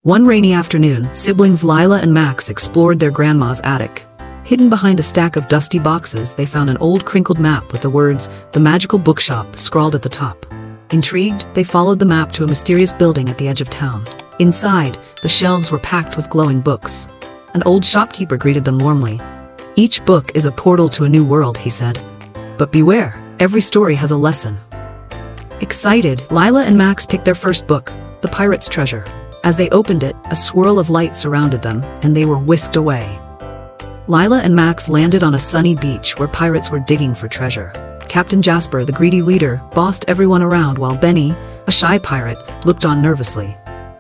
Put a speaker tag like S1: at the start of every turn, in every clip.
S1: One rainy afternoon, siblings Lila and Max explored their grandma's attic. Hidden behind a stack of dusty boxes, they found an old crinkled map with the words, "The Magical Bookshop," scrawled at the top. Intrigued, they followed the map to a mysterious building at the edge of town. Inside, the shelves were packed with glowing books. An old shopkeeper greeted them warmly. "Each book is a portal to a new world," he said. "But beware, every story has a lesson." Excited, Lila and Max picked their first book, The Pirate's Treasure. As they opened it, a swirl of light surrounded them, and they were whisked away. Lila and Max landed on a sunny beach where pirates were digging for treasure. Captain Jasper, the greedy leader, bossed everyone around while Benny, a shy pirate, looked on nervously.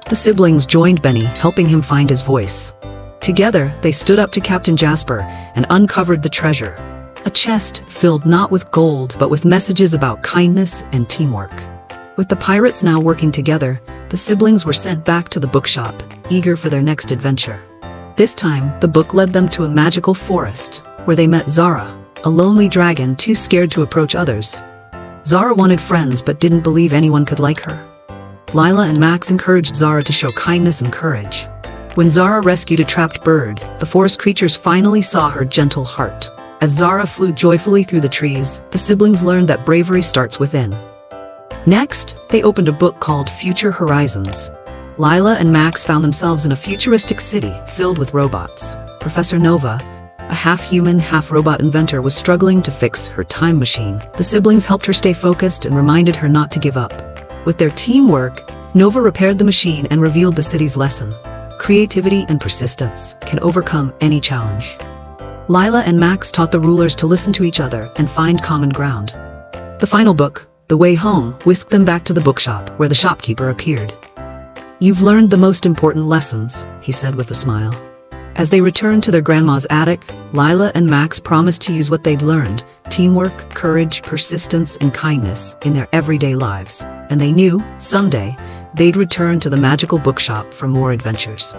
S1: The siblings joined Benny, helping him find his voice. Together, they stood up to Captain Jasper and uncovered the treasure. A chest filled not with gold but with messages about kindness and teamwork. With the pirates now working together, the siblings were sent back to the bookshop, eager for their next adventure. This time, the book led them to a magical forest, where they met Zara, a lonely dragon too scared to approach others. Zara wanted friends but didn't believe anyone could like her. Lila and Max encouraged Zara to show kindness and courage. When Zara rescued a trapped bird, the forest creatures finally saw her gentle heart. As Zara flew joyfully through the trees, the siblings learned that bravery starts within. Next, they opened a book called Future Horizons. Lila and Max found themselves in a futuristic city filled with robots. Professor Nova, a half-human, half-robot inventor, was struggling to fix her time machine. The siblings helped her stay focused and reminded her not to give up. With their teamwork, Nova repaired the machine and revealed the city's lesson. Creativity and persistence can overcome any challenge. Lila and Max taught the rulers to listen to each other and find common ground. The final book, The Way Home, whisked them back to the bookshop, where the shopkeeper appeared. "You've learned the most important lessons," he said with a smile. As they returned to their grandma's attic, Lila and Max promised to use what they'd learned, teamwork, courage, persistence, and kindness, in their everyday lives. And they knew, someday, they'd return to the magical bookshop for more adventures.